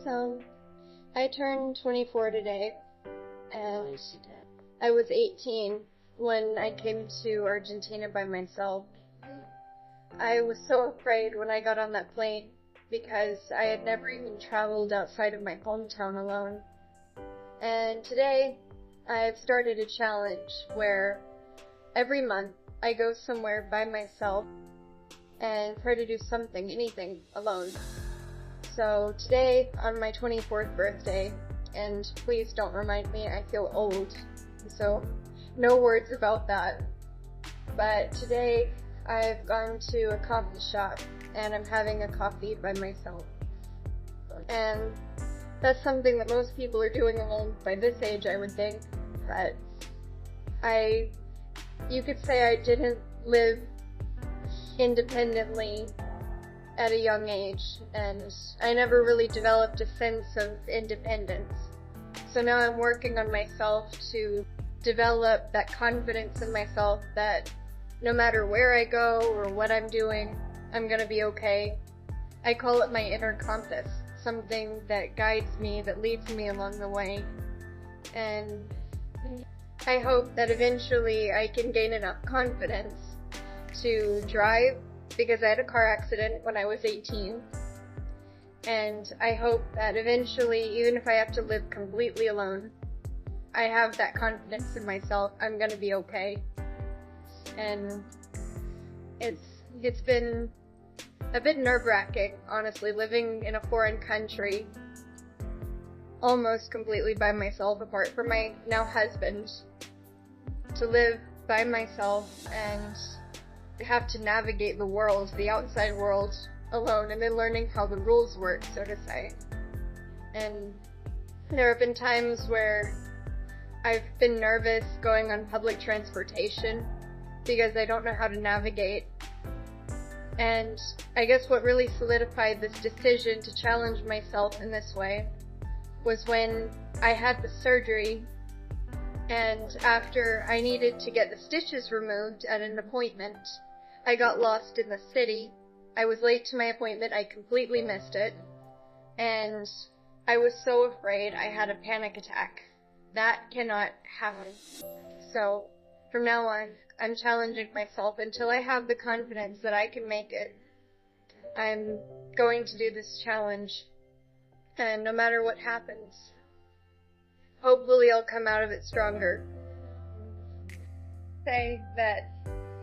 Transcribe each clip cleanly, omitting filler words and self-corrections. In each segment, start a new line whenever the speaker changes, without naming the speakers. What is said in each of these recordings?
So, I turned 24 today, and I was 18 when I came to Argentina by myself. I was so afraid when I got on that plane because I had never even traveled outside of my hometown alone. And today, I've started a challenge where every month I go somewhere by myself and try to do something, anything, alone. So today, on my 24th birthday, and please don't remind me, I feel old, so no words about that. But today, I've gone to a coffee shop, and I'm having a coffee by myself. And that's something that most people are doing alone by this age, I would think. But you could say I didn't live independently at a young age, and I never really developed a sense of independence. So now I'm working on myself to develop that confidence in myself that no matter where I go or what I'm doing, I'm gonna be okay. I call it my inner compass, something that guides me, that leads me along the way. And I hope that eventually I can gain enough confidence to drive, because I had a car accident when I was 18. And I hope that eventually, even if I have to live completely alone, I have that confidence in myself. I'm gonna be okay. And it's been a bit nerve-wracking, honestly, living in a foreign country almost completely by myself, apart from my now husband, to live by myself and have to navigate the world, the outside world, alone, and then learning how the rules work, so to say. And there have been times where I've been nervous going on public transportation because I don't know how to navigate. And I guess what really solidified this decision to challenge myself in this way was when I had the surgery, and after I needed to get the stitches removed at an appointment, I got lost in the city. I was late to my appointment, I completely missed it, and I was so afraid I had a panic attack. That cannot happen. So, from now on, I'm challenging myself until I have the confidence that I can make it. I'm going to do this challenge, and no matter what happens, hopefully I'll come out of it stronger. Say that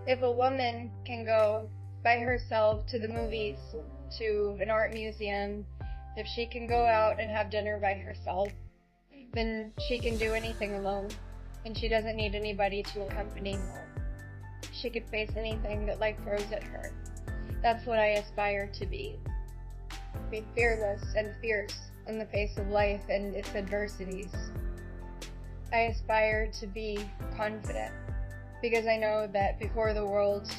if a woman can go by herself to the movies, to an art museum, if she can go out and have dinner by herself, then she can do anything alone, and she doesn't need anybody to accompany her. She could face anything that life throws at her. That's what I aspire to be. Be fearless and fierce in the face of life and its adversities. I aspire to be confident, because I know that before the world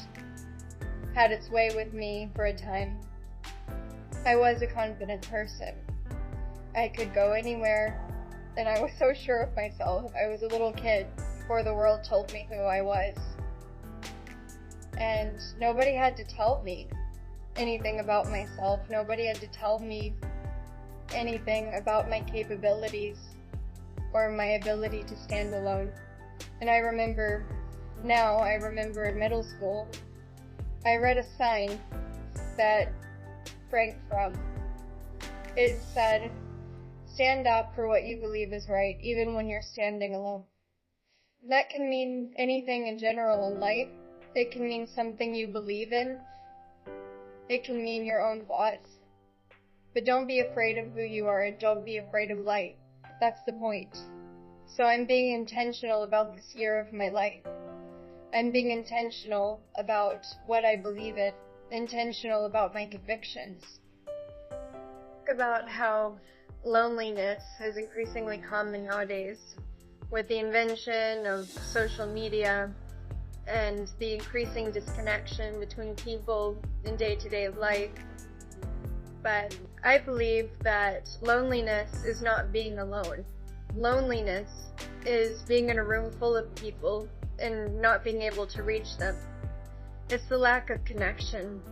had its way with me for a time, I was a confident person. I could go anywhere, and I was so sure of myself. I was a little kid before the world told me who I was. And nobody had to tell me anything about myself. Nobody had to tell me anything about my capabilities or my ability to stand alone. And I remember in middle school, I read a sign that Frank from. It said, "Stand up for what you believe is right, even when you're standing alone." That can mean anything in general in life. It can mean something you believe in. It can mean your own thoughts. But don't be afraid of who you are, and don't be afraid of light. That's the point. So I'm being intentional about this year of my life. I'm being intentional about what I believe in, intentional about my convictions. About how loneliness is increasingly common nowadays with the invention of social media and the increasing disconnection between people in day-to-day life. But I believe that loneliness is not being alone. Loneliness is being in a room full of people and not being able to reach them. It's the lack of connection.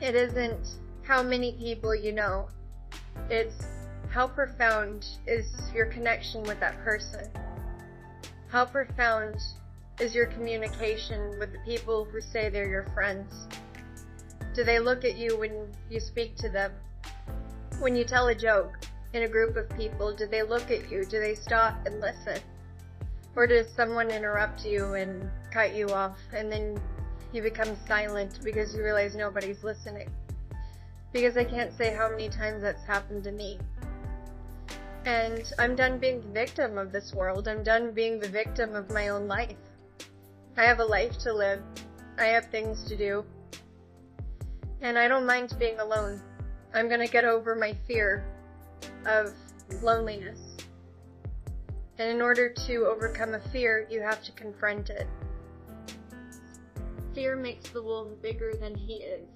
It isn't how many people you know. It's How profound is your connection with that person? How profound is your communication with the people who say they're your friends? Do they look at you when you speak to them? When you tell a joke in a group of people, do they look at you? Do they stop and listen? Or does someone interrupt you and cut you off, and then you become silent because you realize nobody's listening? Because I can't say how many times that's happened to me. And I'm done being the victim of this world. I'm done being the victim of my own life. I have a life to live. I have things to do. And I don't mind being alone. I'm gonna get over my fear of loneliness. And in order to overcome a fear, you have to confront it. Fear makes the wolf bigger than he is.